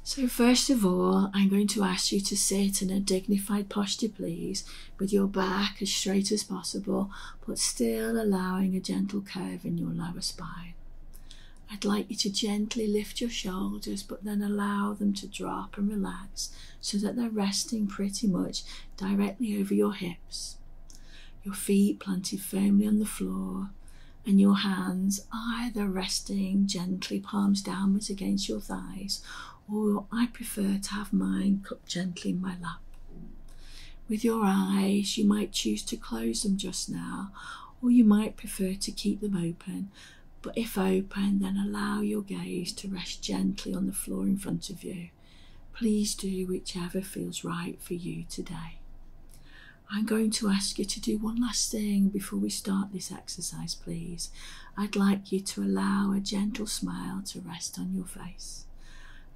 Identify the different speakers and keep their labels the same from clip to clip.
Speaker 1: So first of all, I'm going to ask you to sit in a dignified posture, please, with your back as straight as possible, but still allowing a gentle curve in your lower spine. I'd like you to gently lift your shoulders, but then allow them to drop and relax so that they're resting pretty much directly over your hips. Your feet planted firmly on the floor, and your hands either resting gently palms downwards against your thighs, or I prefer to have mine cupped gently in my lap. With your eyes, you might choose to close them just now, or you might prefer to keep them open, but if open, then allow your gaze to rest gently on the floor in front of you. Please do whichever feels right for you today. I'm going to ask you to do one last thing before we start this exercise, please. I'd like you to allow a gentle smile to rest on your face.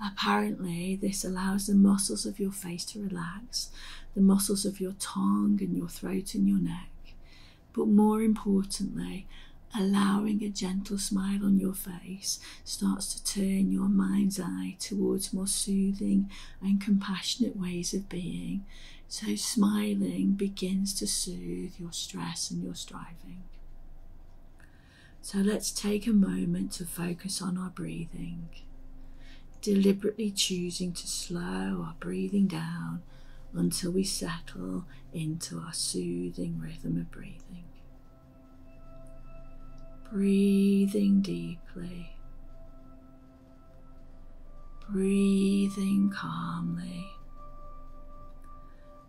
Speaker 1: Apparently, this allows the muscles of your face to relax, the muscles of your tongue and your throat and your neck. But more importantly, allowing a gentle smile on your face starts to turn your mind's eye towards more soothing and compassionate ways of being. So smiling begins to soothe your stress and your striving. So let's take a moment to focus on our breathing, deliberately choosing to slow our breathing down until we settle into our soothing rhythm of breathing. Breathing deeply, breathing calmly,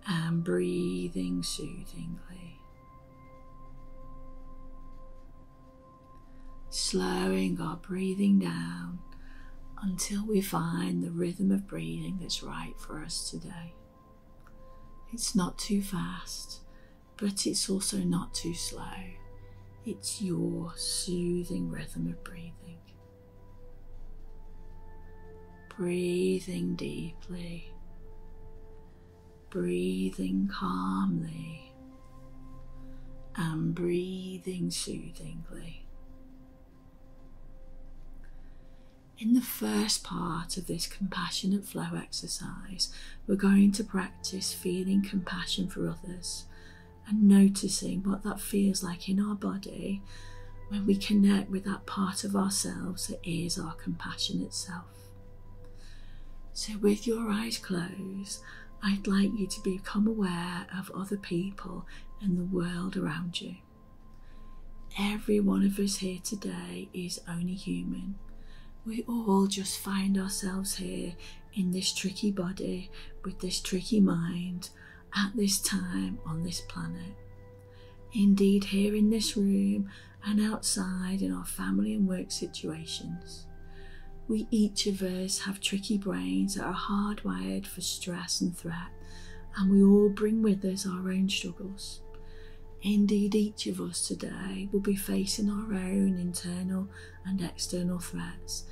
Speaker 1: and breathing soothingly. Slowing our breathing down until we find the rhythm of breathing that's right for us today. It's not too fast, but it's also not too slow. It's your soothing rhythm of breathing. Breathing deeply, breathing calmly, and breathing soothingly. In the first part of this compassionate flow exercise, we're going to practice feeling compassion for others and noticing what that feels like in our body when we connect with that part of ourselves that is our compassionate self. So with your eyes closed, I'd like you to become aware of other people and the world around you. Every one of us here today is only human. We all just find ourselves here in this tricky body with this tricky mind at this time on this planet. Indeed, here in this room and outside in our family and work situations. We each of us have tricky brains that are hardwired for stress and threat, and we all bring with us our own struggles. Indeed, each of us today will be facing our own internal and external threats,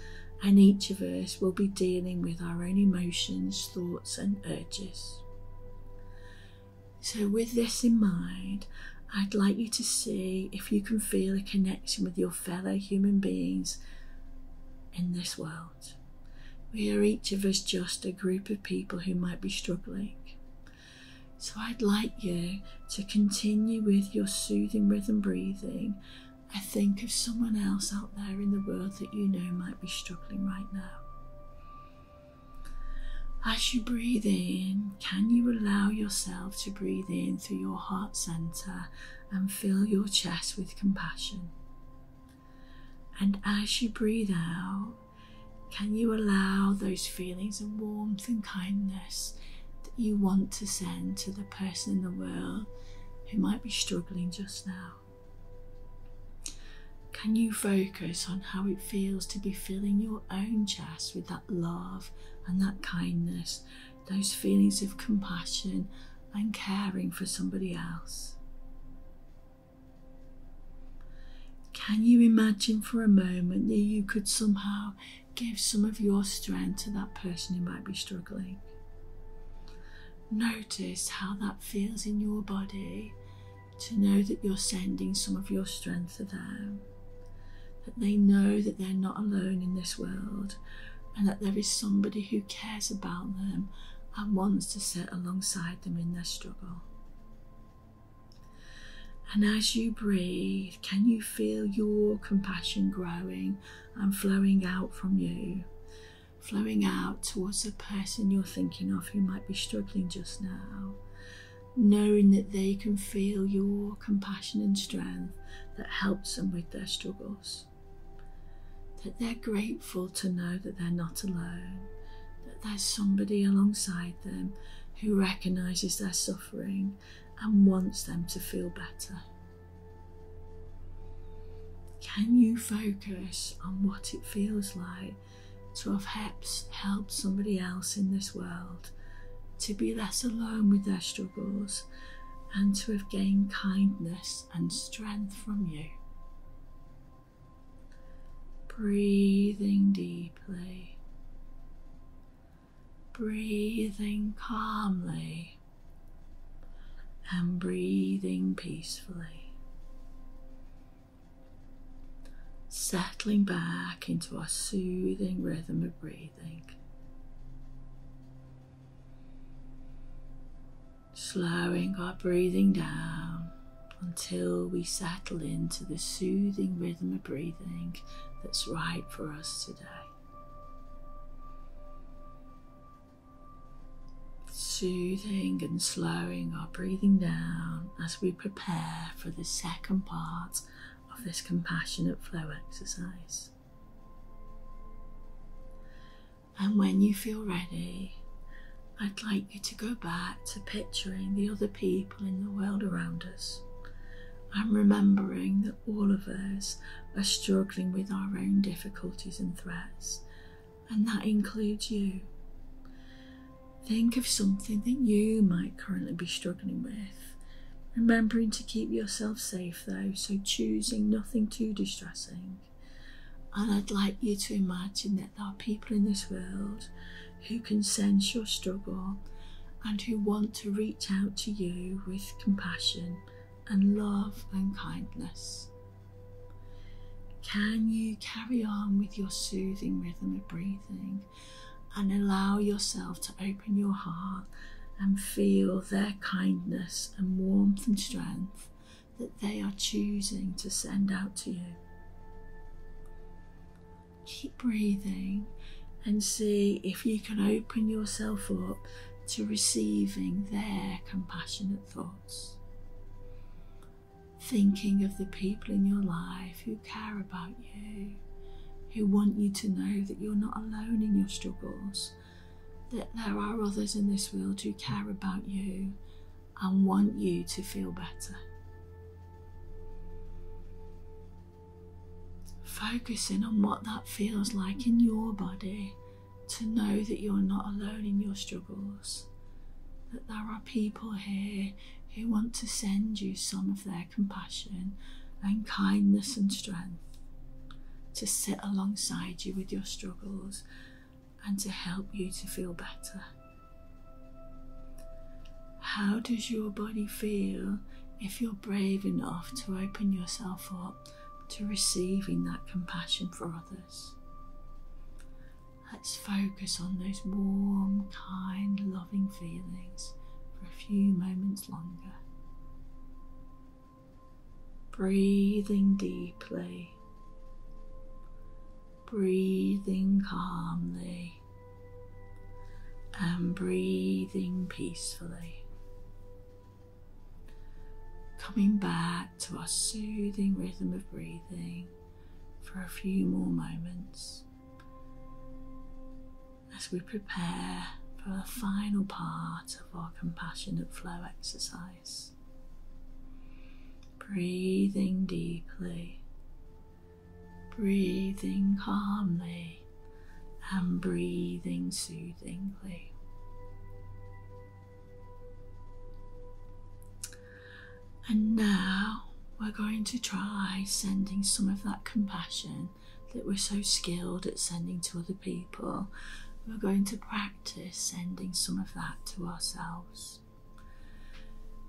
Speaker 1: and each of us will be dealing with our own emotions, thoughts and urges. So with this in mind, I'd like you to see if you can feel a connection with your fellow human beings in this world. We are each of us just a group of people who might be struggling. So I'd like you to continue with your soothing rhythm breathing and think of someone else out there in the world that you know might be struggling right now. As you breathe in, can you allow yourself to breathe in through your heart center and fill your chest with compassion? And as you breathe out, can you allow those feelings of warmth and kindness that you want to send to the person in the world who might be struggling just now? Can you focus on how it feels to be filling your own chest with that love and that kindness, those feelings of compassion and caring for somebody else? Can you imagine for a moment that you could somehow give some of your strength to that person who might be struggling? Notice how that feels in your body to know that you're sending some of your strength to them, that they know that they're not alone in this world, and that there is somebody who cares about them and wants to sit alongside them in their struggle. And as you breathe, can you feel your compassion growing and flowing out from you, flowing out towards the person you're thinking of who might be struggling just now, knowing that they can feel your compassion and strength that helps them with their struggles, that they're grateful to know that they're not alone, that there's somebody alongside them who recognises their suffering and wants them to feel better. Can you focus on what it feels like to have helped somebody else in this world to be less alone with their struggles and to have gained kindness and strength from you? Breathing deeply, breathing calmly, and breathing peacefully. Settling back into our soothing rhythm of breathing. Slowing our breathing down until we settle into the soothing rhythm of breathing that's right for us today. Soothing and slowing our breathing down as we prepare for the second part of this compassionate flow exercise. And when you feel ready, I'd like you to go back to picturing the other people in the world around us and remembering that all of us are struggling with our own difficulties and threats, and that includes you. Think of something that you might currently be struggling with, remembering to keep yourself safe though, so choosing nothing too distressing. And I'd like you to imagine that there are people in this world who can sense your struggle and who want to reach out to you with compassion and love and kindness. Can you carry on with your soothing rhythm of breathing and allow yourself to open your heart and feel their kindness and warmth and strength that they are choosing to send out to you? Keep breathing and see if you can open yourself up to receiving their compassionate thoughts. Thinking of the people in your life who care about you, who want you to know that you're not alone in your struggles, that there are others in this world who care about you and want you to feel better. Focusing on what that feels like in your body, to know that you're not alone in your struggles, that there are people here who want to send you some of their compassion and kindness and strength, to sit alongside you with your struggles and to help you to feel better. How does your body feel if you're brave enough to open yourself up to receiving that compassion for others? Let's focus on those warm, kind, loving feelings for a few moments longer. Breathing deeply, breathing calmly, and breathing peacefully. Coming back to our soothing rhythm of breathing for a few more moments as we prepare for the final part of our compassionate flow exercise. Breathing deeply, breathing calmly, and breathing soothingly. And now we're going to try sending some of that compassion that we're so skilled at sending to other people. We're going to practice sending some of that to ourselves.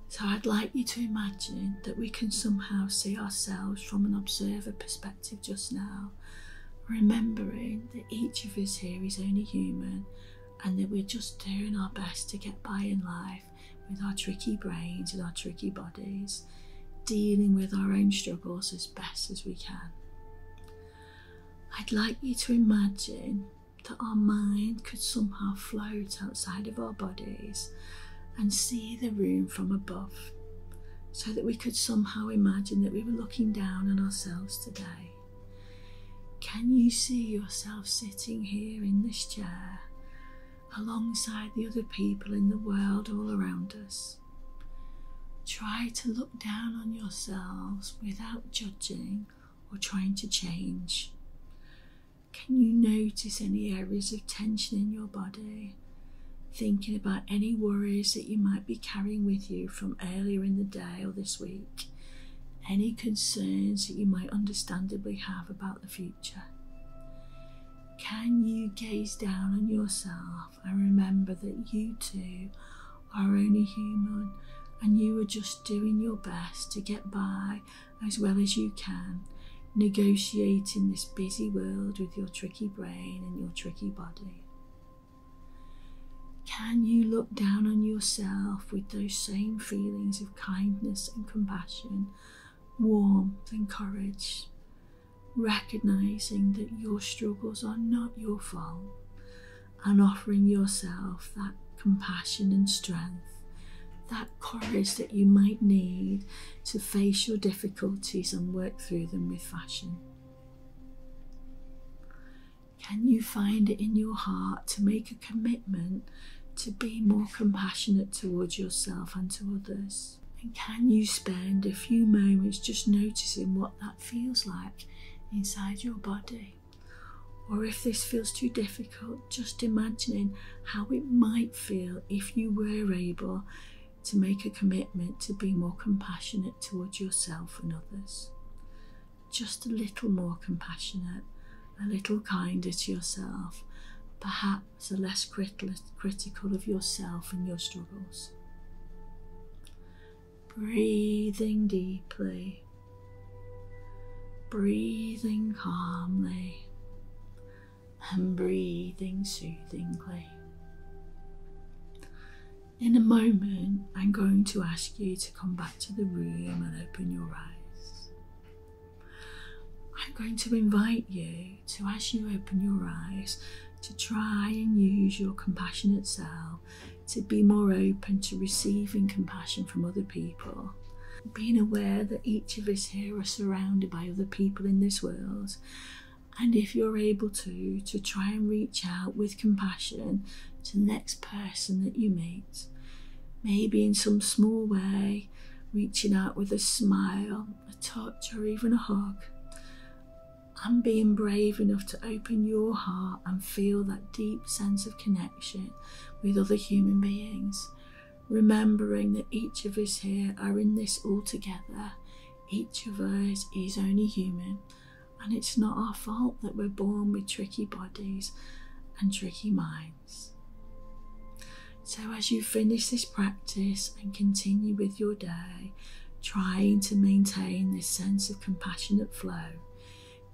Speaker 1: So I'd like you to imagine that we can somehow see ourselves from an observer perspective just now, remembering that each of us here is only human and that we're just doing our best to get by in life with our tricky brains and our tricky bodies, dealing with our own struggles as best as we can. I'd like you to imagine that our mind could somehow float outside of our bodies and see the room from above, so that we could somehow imagine that we were looking down on ourselves today. Can you see yourself sitting here in this chair alongside the other people in the world all around us? Try to look down on yourselves without judging or trying to change. Can you notice any areas of tension in your body? Thinking about any worries that you might be carrying with you from earlier in the day or this week. Any concerns that you might understandably have about the future. Can you gaze down on yourself and remember that you too are only human and you are just doing your best to get by as well as you can, negotiating this busy world with your tricky brain and your tricky body? Can you look down on yourself with those same feelings of kindness and compassion, warmth and courage, recognizing that your struggles are not your fault and offering yourself that compassion and strength, that courage that you might need to face your difficulties and work through them with fashion? Can you find it in your heart to make a commitment to be more compassionate towards yourself and to others? And can you spend a few moments just noticing what that feels like inside your body? Or if this feels too difficult, just imagining how it might feel if you were able to make a commitment to be more compassionate towards yourself and others. Just a little more compassionate, a little kinder to yourself, perhaps a less critical of yourself and your struggles. Breathing deeply, breathing calmly, and breathing soothingly. In a moment, I'm going to ask you to come back to the room and open your eyes. I'm going to invite you to, as you open your eyes, to try and use your compassionate self to be more open to receiving compassion from other people. Being aware that each of us here are surrounded by other people in this world, and if you're able to try and reach out with compassion to the next person that you meet, maybe in some small way, reaching out with a smile, a touch, or even a hug, and being brave enough to open your heart and feel that deep sense of connection with other human beings, remembering that each of us here are in this all together. Each of us is only human, and it's not our fault that we're born with tricky bodies and tricky minds. So as you finish this practice and continue with your day, trying to maintain this sense of compassionate flow,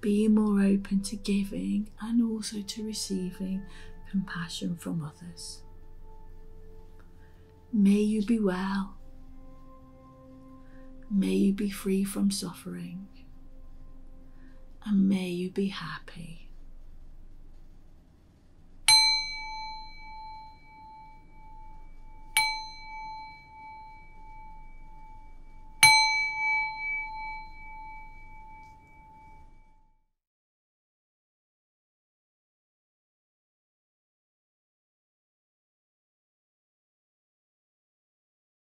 Speaker 1: being more open to giving and also to receiving compassion from others. May you be well. May you be free from suffering. And may you be happy.